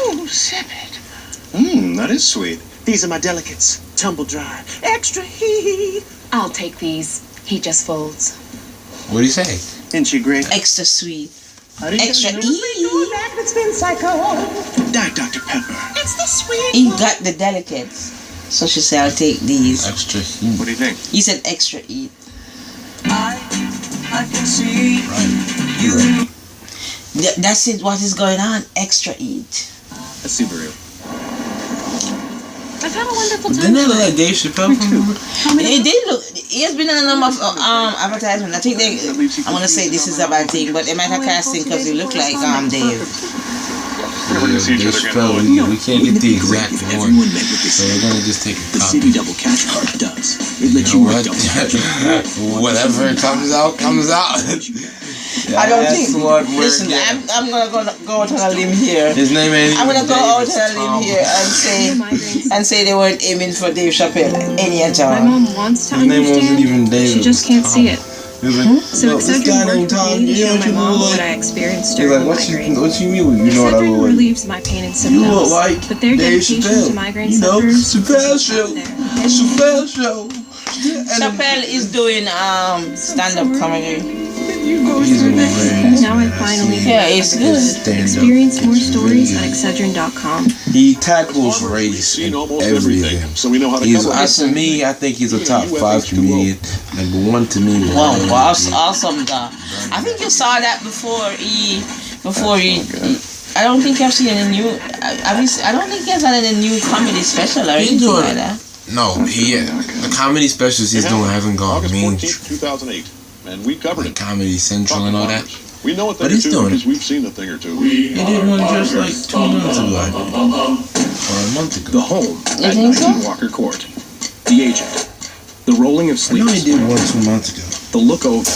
S14: Ooh, sip it.
S2: That is sweet.
S14: These are my delicates. Tumble dry. Extra heat.
S3: I'll take these. He just folds.
S9: What do you say?
S14: Isn't she great?
S1: Extra sweet.
S14: Extra
S1: E.
S14: It's been psycho. Diet Dr. Pepper. It's the sweet.
S1: He got the delicates. So she said, I'll take these.
S9: Extra heat.
S2: What do you think?
S1: He said extra eat.
S14: I can see
S9: Right.
S1: That's it. What is going on? Extra eat.
S2: Let's see the real.
S3: I've had a wonderful time.
S9: Didn't that look like Dave Chappelle?
S1: It did look. He has been in a number of advertisements. I think they. I want to say this is a bad thing, but they might have casting because he look like Dave.
S9: Dave Chappelle, we can't get the exact one, so we're gonna just take a copy.
S14: city double catch card does. It
S9: You
S14: lets
S9: know
S14: you
S9: what?
S14: work double catch.
S9: Whatever comes out, comes out.
S1: I don't think.
S9: That's what we're
S1: Listen,
S9: getting.
S1: I'm gonna go out on a limb here.
S9: His name ain't
S1: I'm gonna
S9: even
S1: go
S9: Dave,
S1: out
S9: it's
S1: on a limb
S9: Tom.
S1: here and say they weren't aiming for Dave Chappelle any at
S3: My
S1: all.
S3: mom wants to
S9: His name wasn't
S3: understand.
S9: even Dave.
S3: She just can't see it.
S9: He was like,
S3: So
S9: "Look, this
S3: Excedrin
S9: guy
S3: worked
S9: named
S3: with
S9: Tom,
S3: me to
S9: you know
S3: show
S9: what
S3: my
S9: you
S3: mom
S9: look
S3: what
S9: like?"
S3: I experienced
S9: He's
S3: during
S9: like,
S3: the
S9: what
S3: migraine.
S9: you mean? You know what I
S3: Excedrin
S9: look like?
S3: relieves my pain and
S9: You
S3: symptoms.
S9: look like
S3: But their
S9: Dave
S3: dedication
S9: Chappelle.
S3: to migraine
S9: You know,
S3: sufferers
S9: Chappelle
S3: is
S9: show.
S3: out there.
S9: Chappelle show.
S1: Chappelle is doing stand-up comedy.
S9: He's hilarious.
S3: Now I finally
S1: Yeah, it's good.
S3: experience more stories at Excedrin.com.
S9: He tackles race and everything.
S7: So we know how to
S9: He's,
S7: cover it.
S9: to me, I think he's a top 5 comedian. Number 1 to me.
S1: Wow, awesome guy. I think you saw that before he I don't think I've seen any new. I don't think he's had any new comedy special or anything like that.
S9: No, the comedy specials he's doing haven't gone
S7: August
S9: mainstream.
S7: 14th, 2008. And we covered it.
S9: Comedy Central and all that.
S7: We know a thing
S9: But
S7: or
S9: he's
S7: two
S9: doing
S7: because
S9: it.
S7: we've seen a thing or two.
S9: He did one just like 2 months ago, I think. Or a month ago.
S14: The home
S1: You
S14: at
S1: think so?
S14: 19 Walker Court. The agent. The rolling of
S9: I know he
S14: sleeves.
S9: did one 2 months ago.
S14: The look over.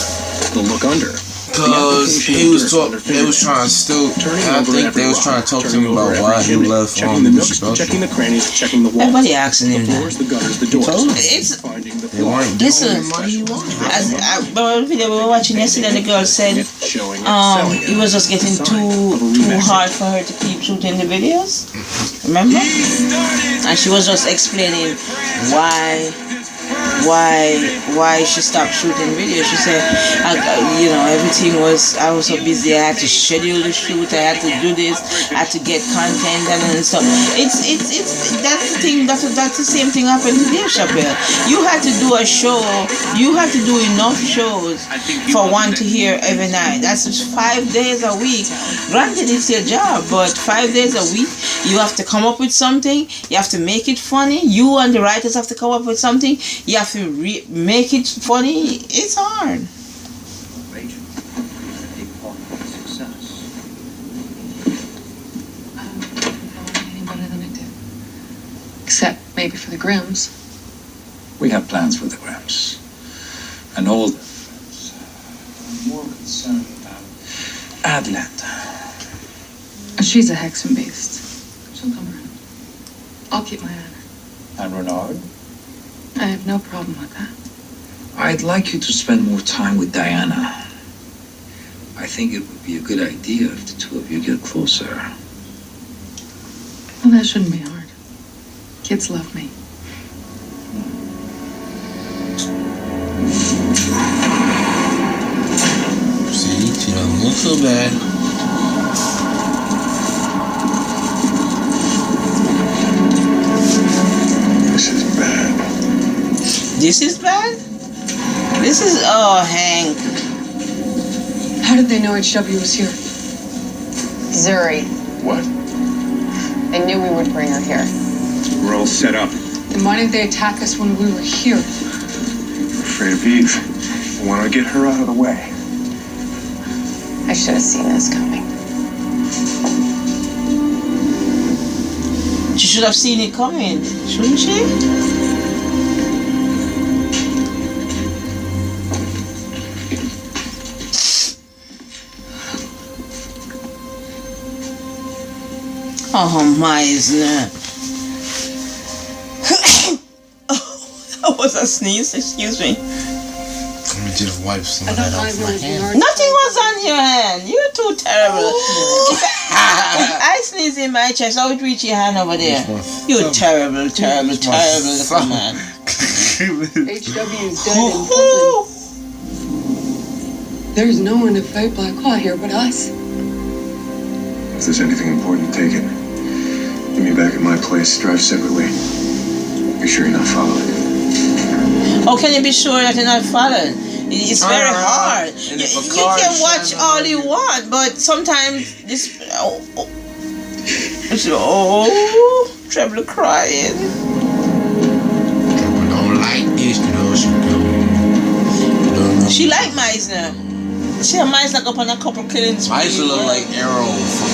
S14: The look under.
S9: Cause he was trying to still. I think they was trying to talk to him about why he left
S14: checking the nooks, checking the crannies, checking the walls.
S1: Everybody asking him
S14: The
S1: that.
S14: floors, the gutters, the doors.
S1: It's
S14: Finding the
S9: They weren't
S1: listen.
S9: giving him money he wanted.
S1: The video we were watching yesterday, the girl said
S14: showing it, selling
S1: it was just getting too hard for her to keep shooting the videos. Remember? And she was just explaining why why she stopped shooting video. She said, everything was, I was so busy. I had to schedule the shoot. I had to do this. I had to get content and stuff. It's that's the thing. That's the same thing happened to Dave Chappelle. You had to do a show. You had to do enough shows for one to hear every night. That's 5 days a week. Granted, it's your job, but 5 days a week, you have to come up with something. You have to make it funny. You and the writers have to come up with something. You have to make it funny. It's hard.
S8: Any better than I did. Except maybe for the Grimms.
S15: We have plans for the Grimms. And all the friends. I'm more concerned about Atlanta.
S8: She's a Hexen beast. She'll come around. I'll keep my eye on her.
S15: And Renard?
S8: I have no problem with that.
S15: I'd like you to spend more time with Diana. I think it would be a good idea if the two of you get closer.
S8: Well, that shouldn't be hard. Kids love me.
S9: See, she don't look so bad.
S1: This is bad? This is, oh, Hank.
S8: How did they know HW was here?
S16: Zuri.
S7: What?
S16: They knew we would bring her here.
S7: We're all set up.
S8: Then why didn't they attack us when we were here?
S7: We're afraid of Eve. We want to get her out of the way.
S16: I should have seen this coming.
S1: She should have seen it coming, shouldn't she? Oh, Meisner. Oh, that was a sneeze, excuse me.
S9: Let me just wipe some of that off my hand.
S1: Nothing was on your hand. You're too terrible. If I sneeze in my chest, I would reach your hand over there. You're terrible little man.
S8: HW is dead in Portland. There's no one to fight Black Claw here but us.
S7: If there's anything important, take it. Meet me back at my place. Drive separately. Be sure you're not followed.
S1: How can you be sure that you're not followed? It's very hard. You can watch all you want, but sometimes this. Treble crying.
S9: Treble don't like this,
S1: She like Meisner. She and Meisner up on a couple killings.
S9: Meisner look like Arrow from.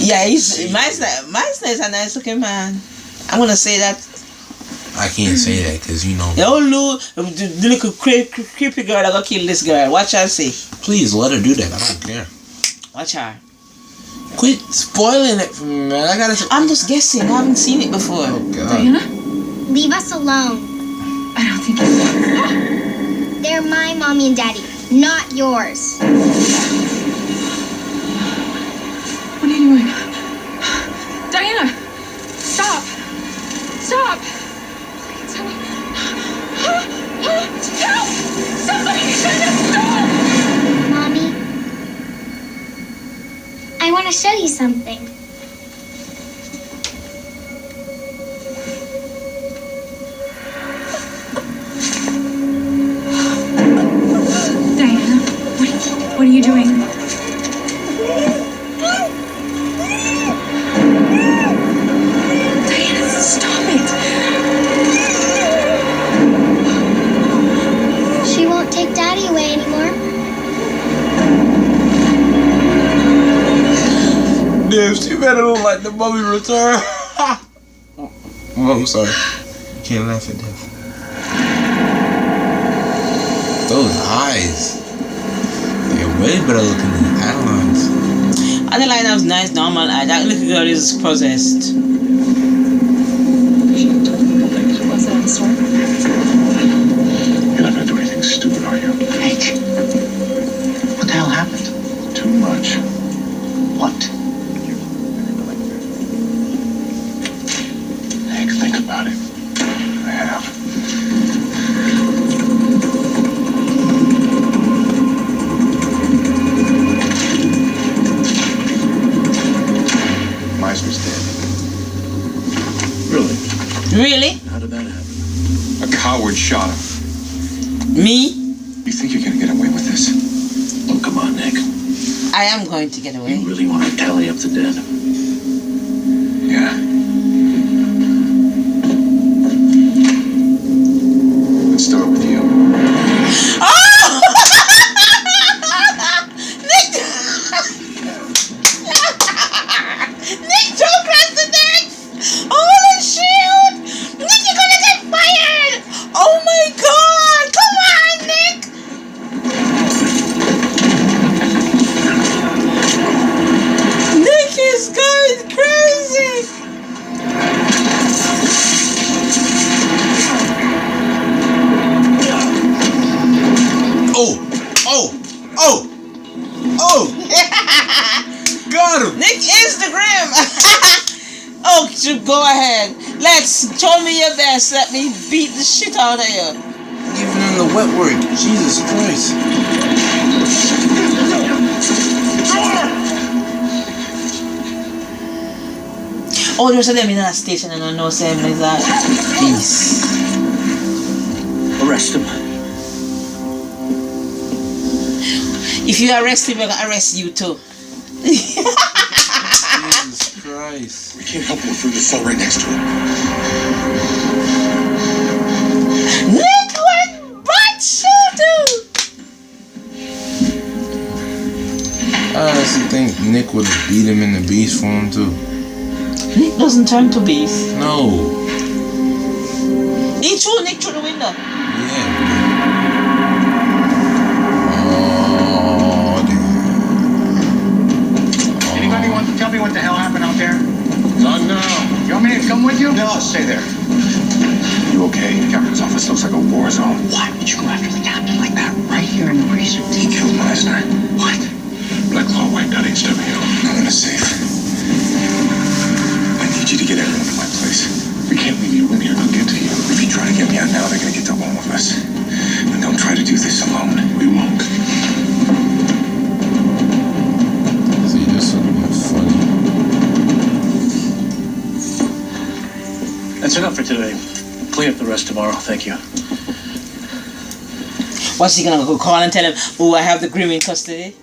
S1: Yeah, Meisner is a nice looking man. I'm gonna say that.
S9: I can't say that because you know.
S1: The little creepy girl that gonna kill this girl. Watch her say.
S9: Please let her do that. I don't care.
S1: Watch her.
S9: Quit spoiling it for me, man.
S1: I'm just guessing. I haven't seen it before.
S9: Oh God.
S8: Diana?
S11: Leave us alone.
S8: I don't think you.
S11: They're my mommy and daddy, not yours.
S8: What are you doing? Diana! Stop! Stop! Help! Somebody stop!
S11: Mommy, I want to show you something.
S10: Diana, what are you doing?
S11: Take Daddy away anymore.
S9: Damn, she better look like the mummy return. Oh, I'm sorry. Can't laugh at that. Those eyes. They're way better looking than Adeline's.
S1: Adeline has nice normal eye. That little girl is possessed.
S8: Was that the story?
S7: You're not gonna do anything stupid, are you?
S6: Hank, what the hell happened?
S7: Too much.
S6: What?
S7: Hank, think about it. I have.
S1: Really?
S15: How did that happen?
S5: A coward shot him.
S1: Me?
S5: You think you're gonna get away with this?
S15: Oh, come on, Nick.
S1: I am going to get away.
S15: You really want to tally up the dead?
S5: Yeah. Let's start with you.
S1: Nick! Nick, don't press the neck! Holy shoot! Nick, you're gonna get fired! Oh my god! Come on, Nick! Nick is going crazy!
S9: Oh! Got him!
S1: Nick is the Grimm! Oh, go ahead. Show me your best. Let me beat the shit out of you.
S9: Even in the wet work. Jesus Christ.
S1: Oh, there's a them in that station and I know same like that. Peace.
S15: Arrest him.
S1: If you arrest him, I'm gonna arrest you too.
S9: Jesus Christ.
S7: We can't help him if we're the cell right next to him.
S1: Nick went butt shooter!
S9: I honestly think Nick would have beat him in the beast form too.
S1: Nick doesn't turn to beast.
S9: No.
S1: He threw Nick through the window.
S9: Yeah.
S2: Anybody want to tell me what the hell happened out there?
S5: Not now.
S2: You want me to come with you?
S5: No, stay there. You okay? The captain's office looks like a war zone.
S15: Why would you go after the captain like that right here in the precinct?
S5: He killed Meisner.
S15: What?
S5: Black Claw wiped out HW. I'm in a safe. I need you to get everyone to my place. We can't leave you in here. They'll get to you. If you try to get me out now, they're gonna get to one of us. And don't try to do this alone. We won't.
S9: See, this would have been funny.
S15: That's enough for today. Clean up the rest tomorrow. Thank you.
S1: What's he gonna go call and tell him, oh, I have the Grimm in custody?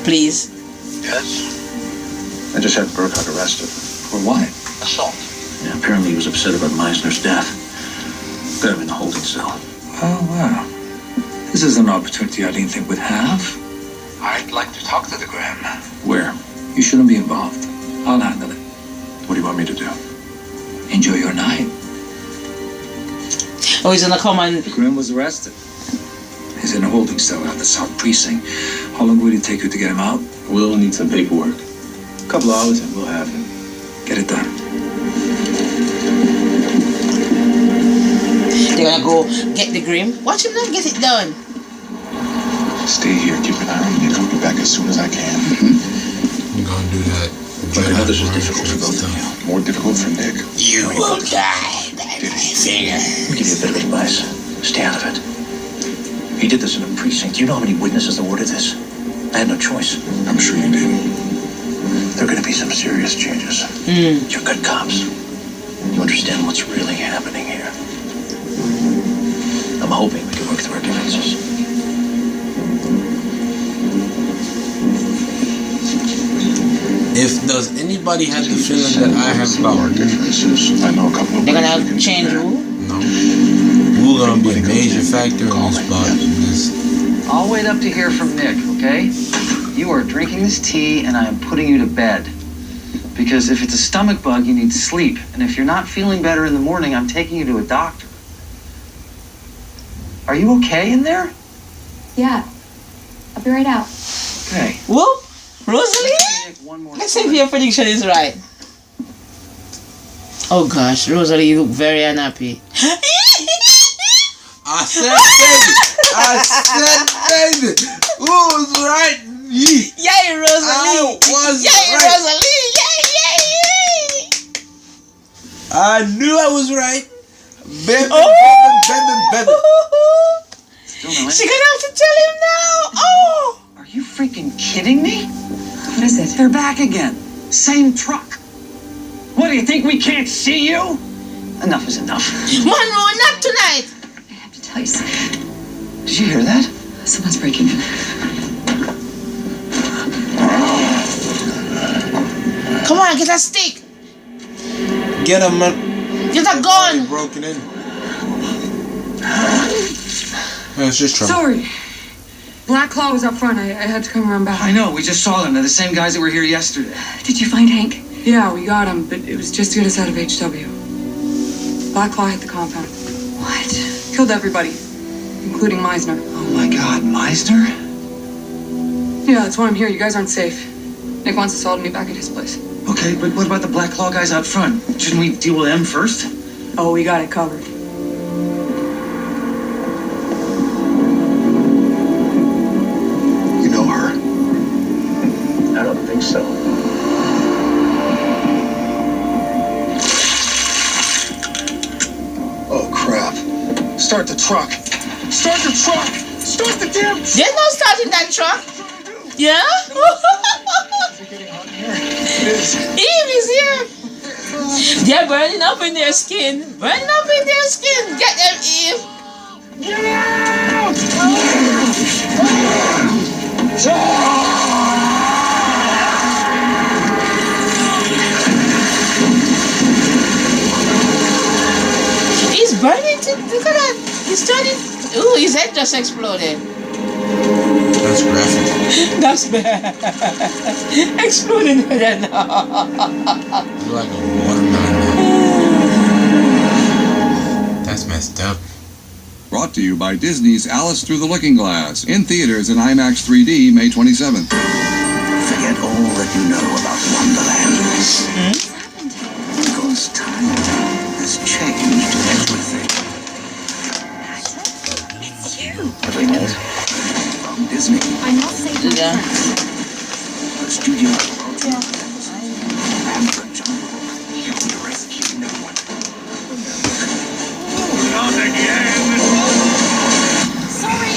S1: Please.
S15: Yes.
S5: I just had Burkhardt arrested.
S15: For what? Assault. Yeah, apparently he was upset about Meisner's death. Got him in the holding cell.
S6: Oh, wow. This is an opportunity I didn't think we'd have.
S15: I'd like to talk to the Grimm.
S5: Where?
S6: You shouldn't be involved. I'll handle it.
S5: What do you want me to do?
S6: Enjoy your night.
S1: Oh, he's gonna come and...
S6: Grimm was arrested. He's in a holding cell at the South Precinct. How long will it take you to get him out?
S5: We'll need some paperwork. A couple hours and we'll have him.
S6: Get it done.
S1: They're gonna go get the Grimm. Watch him now get it done.
S7: Stay here, keep an eye on Nick. I'll be back as soon as I can.
S9: I'm gonna do that.
S15: But I know this is difficult for both of you.
S7: More difficult for Nick.
S1: You will die by my finger.
S15: I'll give you a bit of advice. Stay out of it. He did this in a precinct. Do you know how many witnesses there were to this? I had no choice.
S7: I'm sure you did.
S15: There are going to be some serious changes. You're good cops. You understand what's really happening here. I'm hoping we can work through our differences.
S9: If does anybody have the feeling that I have about
S7: differences? I know a couple of
S1: They're gonna change who?
S9: No. We're gonna be a major factor in this spot.
S6: I'll wait up to hear from Nick, okay? You are drinking this tea and I am putting you to bed. Because if it's a stomach bug, you need sleep. And if you're not feeling better in the morning, I'm taking you to a doctor. Are you okay in there?
S17: Yeah. I'll be right out.
S6: Okay.
S1: Whoop! Rosalie? Let's see if your prediction is right. Oh gosh, Rosalie, you look very unhappy.
S9: I said baby. Who was right? Me.
S1: Yay, Rosalie.
S9: I was
S1: Yay,
S9: right.
S1: Rosalie. Yay.
S9: I knew I was right. Baby,
S1: Oh.
S9: baby.
S1: She's gonna have to tell him now. Oh.
S6: Are you freaking kidding me?
S17: What is it?
S6: They're back again. Same truck. What, do you think we can't see you? Enough is enough.
S1: Monroe, not tonight.
S17: I have to tell you something.
S6: Did you hear that?
S17: Someone's breaking in.
S1: Come on, get a stick.
S9: Get him, man.
S1: Get a gun.
S9: Broken in. Let's just try.
S8: Sorry. Black Claw was up front. I had to come around back.
S6: I know, we just saw them. They're the same guys that were here yesterday.
S17: Did you find Hank?
S8: Yeah, we got him, but it was just to get us out of HW. Black Claw hit the compound.
S17: What?
S8: Killed everybody, including Meisner.
S6: Oh my God, Meisner?
S8: Yeah, that's why I'm here. You guys aren't safe. Nick wants us all to meet back at his place.
S6: Okay, but what about the Black Claw guys out front? Shouldn't we deal with them first?
S8: Oh, we got it covered.
S2: You know her.
S7: I don't think so.
S2: Oh, crap. Start the truck. Start the truck! Start the damn truck!
S1: There's no starting that truck. Yeah? Eve is here. They're burning up in their skin. Burning up in their skin. Get them, Eve.
S2: Get out!
S1: He's burning. Look at that. He's turning. Ooh, his head just exploded.
S9: That's graphic.
S1: That's bad. Exploding head now.
S9: You're like a watermelon. That's messed up.
S18: Brought to you by Disney's Alice Through the Looking Glass. In theaters in IMAX 3D May 27th.
S14: Forget all that you know about Wonderland. Because time has changed everything.
S17: It's you.
S14: Everything from Disney.
S17: I'm not safe with
S1: Yeah.
S17: friends.
S14: The studio. And the jungle. You rescue no one.
S7: Not again!
S17: Sorry.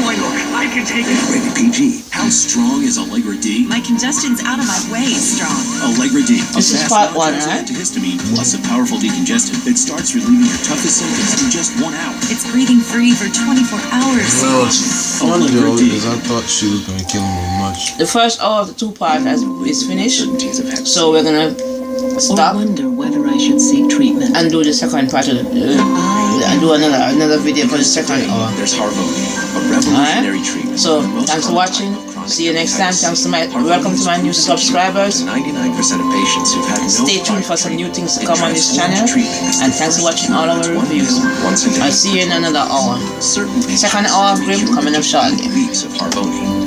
S7: Boy, look, I can take it.
S14: Rated PG.
S19: How strong is Allegra D?
S20: My congestion's out of my way strong.
S19: Allegra D.
S1: This is part one, right?
S19: Antihistamine plus a powerful decongestant that starts relieving your toughest symptoms in just 1 hour.
S20: It's breathing free for 24 hours.
S9: Well, it's funny though, because I thought she was going to kill him with much.
S1: The first hour of the 2-part is finished. So we're gonna stop.
S20: Or wonder whether I should seek treatment.
S1: And do the second part of and do another video for the second hour.
S19: There's Harvoni, a revolutionary treatment.
S1: So thanks for watching. See you next time. Thanks to welcome to my new subscribers.
S19: 99% of patients who've had no
S1: Stay tuned for some new things to come on this channel. And thanks for watching all our reviews. I'll see you in another hour. Second hour of Grimm coming up shortly.
S19: Of Harvoni.